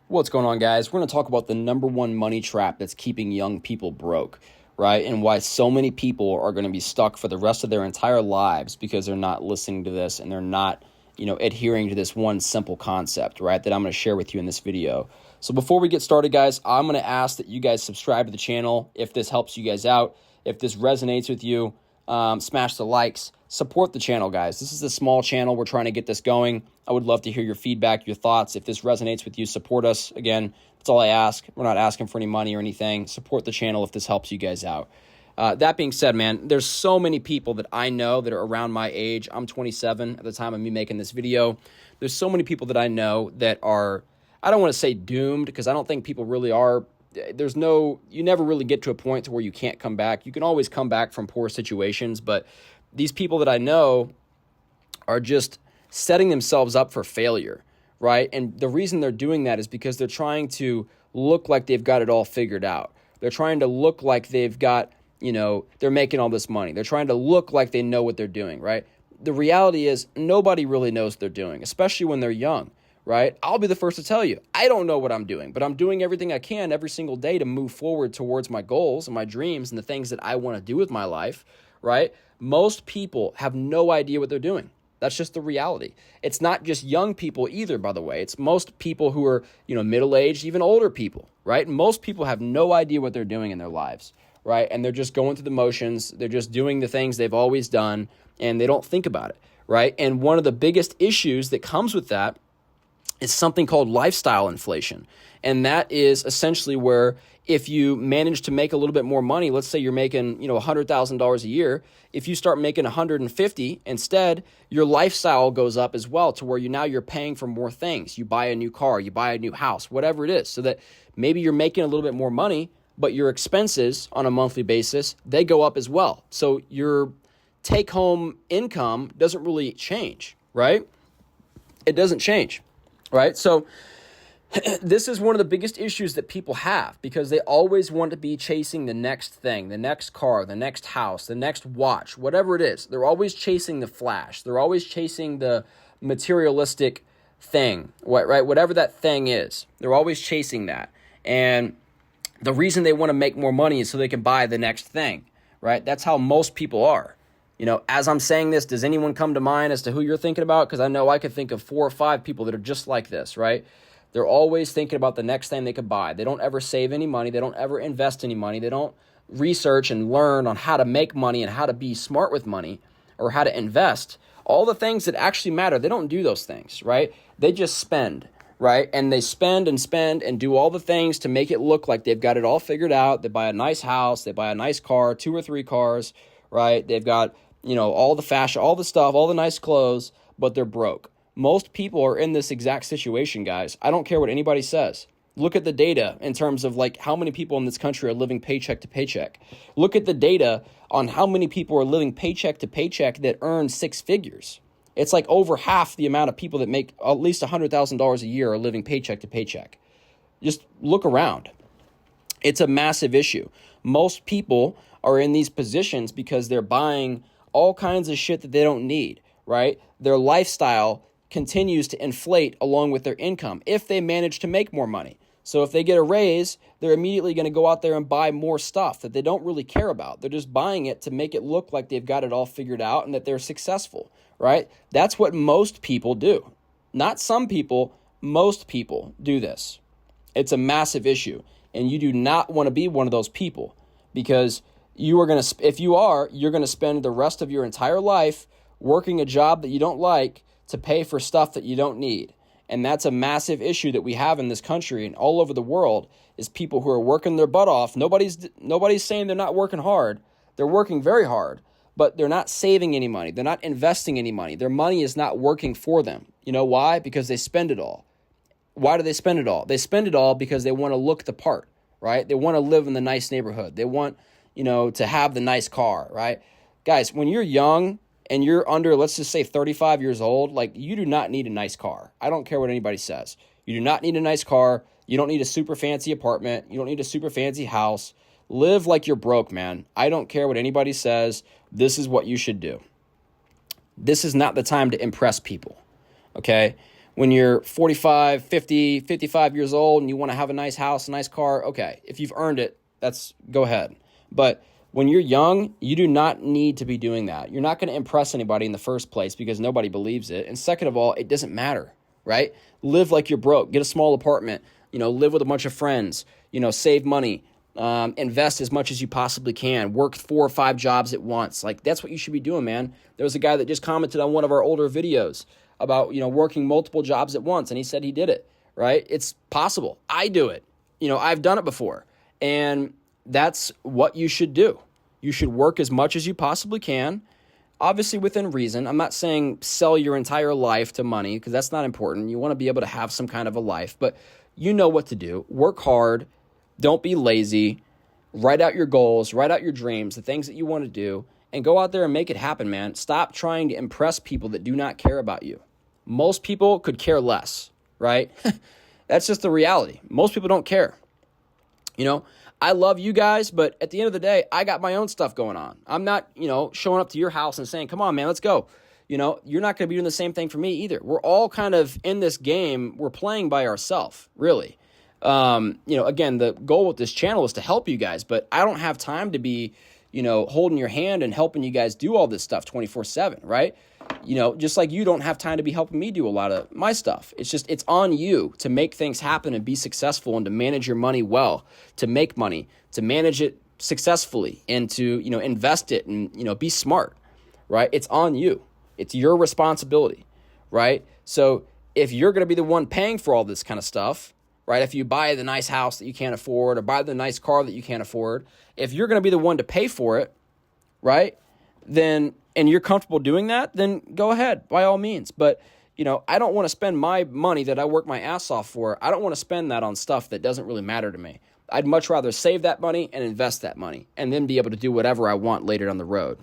What's going on, guys? We're going to talk about the number one money trap that's keeping young people broke, right? And why so many people are going to be stuck for the rest of their entire lives because they're not listening to this and they're not, adhering to this one simple concept, right, that I'm going to share with you in this video. So before we get started, guys, I'm going to ask that you guys subscribe to the channel if this helps you guys out. If this resonates with you, smash the likes. Support the channel, guys. This is a small channel. We're trying to get this going. I would love to hear your feedback, your thoughts. If this resonates with you, support us. Again, that's all I ask. We're not asking for any money or anything. Support the channel if this helps you guys out. That being said, man, there's so many people that I know that are around my age. I'm 27 at the time of me making this video. There's so many people that I know that are, I don't want to say doomed, because I don't think people really are. You never really get to a point to where you can't come back. You can always come back from poor situations, but these people that I know are just setting themselves up for failure, right? And the reason they're doing that is because they're trying to look like they've got it all figured out. They're trying to look like they've got, they're making all this money. They're trying to look like they know what they're doing, right? The reality is nobody really knows what they're doing, especially when they're young, right? I'll be the first to tell you, I don't know what I'm doing, but I'm doing everything I can every single day to move forward towards my goals and my dreams and the things that I want to do with my life, right? Most people have no idea what they're doing. That's just the reality. It's not just young people either, by the way. It's most people who are, middle-aged, even older people, right? Most people have no idea what they're doing in their lives, right? And they're just going through the motions. They're just doing the things they've always done, and they don't think about it, right? And one of the biggest issues that comes with that is something called lifestyle inflation. And that is essentially where if you manage to make a little bit more money, let's say you're making, $100,000 a year, if you start making 150 instead, your lifestyle goes up as well to where you're paying for more things. You buy a new car, you buy a new house, whatever it is, so that maybe you're making a little bit more money, but your expenses on a monthly basis, they go up as well. So your take-home income doesn't really change, right? It doesn't change. Right? So this is one of the biggest issues that people have, because they always want to be chasing the next thing, the next car, the next house, the next watch, whatever it is. They're always chasing the flash. They're always chasing the materialistic thing, right? Whatever that thing is, they're always chasing that. And the reason they want to make more money is so they can buy the next thing, right? That's how most people are. As I'm saying this, does anyone come to mind as to who you're thinking about? Because I know I could think of 4 or 5 people that are just like this, right? They're always thinking about the next thing they could buy. They don't ever save any money. They don't ever invest any money. They don't research and learn on how to make money and how to be smart with money or how to invest. All the things that actually matter, they don't do those things, right? They just spend, right? And they spend and do all the things to make it look like they've got it all figured out. They buy a nice house. They buy a nice car, 2 or 3 cars, right? They've got all the fashion, all the stuff, all the nice clothes, but they're broke. Most people are in this exact situation, guys. I don't care what anybody says. Look at the data in terms of how many people in this country are living paycheck to paycheck. Look at the data on how many people are living paycheck to paycheck that earn 6 figures. It's like over half the amount of people that make at least $100,000 a year are living paycheck to paycheck. Just look around. It's a massive issue. Most people are in these positions because they're buying all kinds of shit that they don't need, right? Their lifestyle continues to inflate along with their income if they manage to make more money. So if they get a raise, they're immediately going to go out there and buy more stuff that they don't really care about. They're just buying it to make it look like they've got it all figured out and that they're successful, right? That's what most people do. Not some people, most people do this. It's a massive issue, and you do not want to be one of those people, because you're going to spend the rest of your entire life working a job that you don't like to pay for stuff that you don't need. And that's a massive issue that we have in this country and all over the world, is people who are working their butt off. Nobody's saying they're not working hard. They're working very hard, but they're not saving any money. They're not investing any money. Their money is not working for them. You know why? Because they spend it all. Why do they spend it all? They spend it all because they want to look the part, right? They want to live in the nice neighborhood. They want to have the nice car, right? Guys, when you're young and you're under, let's just say 35 years old, you do not need a nice car. I don't care what anybody says. You do not need a nice car. You don't need a super fancy apartment. You don't need a super fancy house. Live like you're broke, man. I don't care what anybody says. This is what you should do. This is not the time to impress people, okay? When you're 45, 50, 55 years old and you want to have a nice house, a nice car, okay. If you've earned it, go ahead. But when you're young, you do not need to be doing that. You're not going to impress anybody in the first place because nobody believes it. And second of all, it doesn't matter, right? Live like you're broke. Get a small apartment. Live with a bunch of friends. Save money. Invest as much as you possibly can. Work 4 or 5 jobs at once. Like, that's what you should be doing, man. There was a guy that just commented on one of our older videos about, working multiple jobs at once, and he said he did it, right? It's possible. I do it. I've done it before. And that's what you should do. You should work as much as you possibly can, obviously within reason. I'm not saying sell your entire life to money because that's not important. You want to be able to have some kind of a life, but you know what to do. Work hard. Don't be lazy. Write out your goals, write out your dreams, the things that you want to do, and go out there and make it happen, man. Stop trying to impress people that do not care about you. Most people could care less, right? That's just the reality. Most people don't care. I love you guys, but at the end of the day, I got my own stuff going on. I'm not, showing up to your house and saying, come on, man, let's go. You're not going to be doing the same thing for me either. We're all kind of in this game. We're playing by ourselves, really. Again, the goal with this channel is to help you guys, but I don't have time to be, holding your hand and helping you guys do all this stuff 24/7, right? Just like you don't have time to be helping me do a lot of my stuff. It's on you to make things happen and be successful and to manage your money well, to make money, to manage it successfully and to, invest it and, be smart, right? It's on you. It's your responsibility, right? So if you're going to be the one paying for all this kind of stuff, right? If you buy the nice house that you can't afford or buy the nice car that you can't afford, if you're going to be the one to pay for it, right? Then, and you're comfortable doing that, then go ahead, by all means. But, I don't want to spend my money that I work my ass off for. I don't want to spend that on stuff that doesn't really matter to me. I'd much rather save that money and invest that money and then be able to do whatever I want later down the road.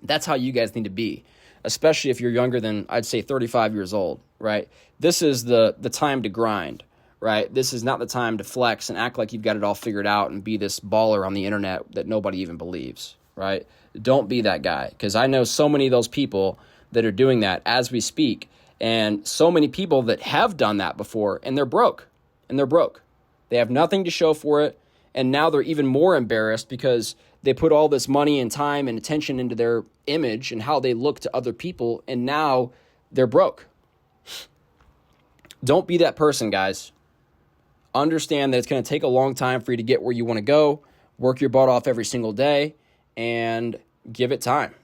That's how you guys need to be, especially if you're younger than, I'd say, 35 years old, right? This is the time to grind, right? This is not the time to flex and act like you've got it all figured out and be this baller on the internet that nobody even believes, right? Don't be that guy, because I know so many of those people that are doing that as we speak, and so many people that have done that before, and they're broke, They have nothing to show for it, and now they're even more embarrassed because they put all this money and time and attention into their image and how they look to other people, and now they're broke. Don't be that person, guys. Understand that it's going to take a long time for you to get where you want to go. Work your butt off every single day and give it time.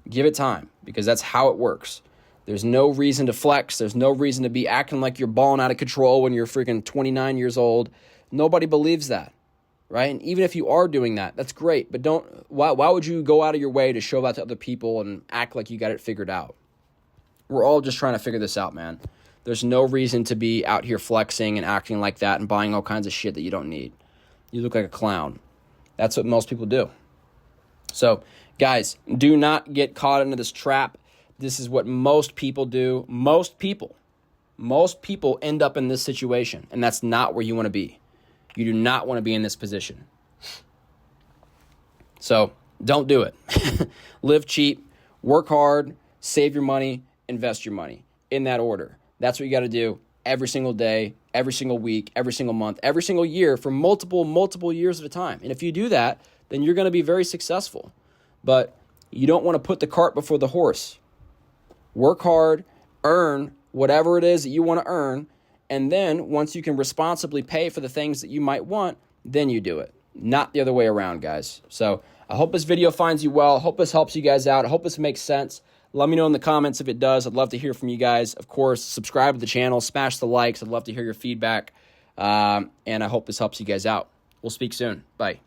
Give it time, because that's how it works. There's no reason to flex. There's no reason to be acting like you're balling out of control when you're freaking 29 years old. Nobody believes that, right? And even if you are doing that, that's great. But why would you go out of your way to show that to other people and act like you got it figured out? We're all just trying to figure this out, man. There's no reason to be out here flexing and acting like that and buying all kinds of shit that you don't need. You look like a clown. That's what most people do. So, guys, do not get caught into this trap. This is what most people do. Most people end up in this situation, and that's not where you want to be. You do not want to be in this position. So, don't do it. Live cheap, work hard, save your money, invest your money, in that order. That's what you got to do every single day, every single week, every single month, every single year for multiple years at a time. And if you do that, then you're going to be very successful. But you don't want to put the cart before the horse. Work hard, earn whatever it is that you want to earn, and then once you can responsibly pay for the things that you might want, then you do it. Not the other way around, guys. So I hope this video finds you well. I hope this helps you guys out. I hope this makes sense. Let me know in the comments if it does. I'd love to hear from you guys. Of course, subscribe to the channel, smash the likes. I'd love to hear your feedback. And I hope this helps you guys out. We'll speak soon. Bye.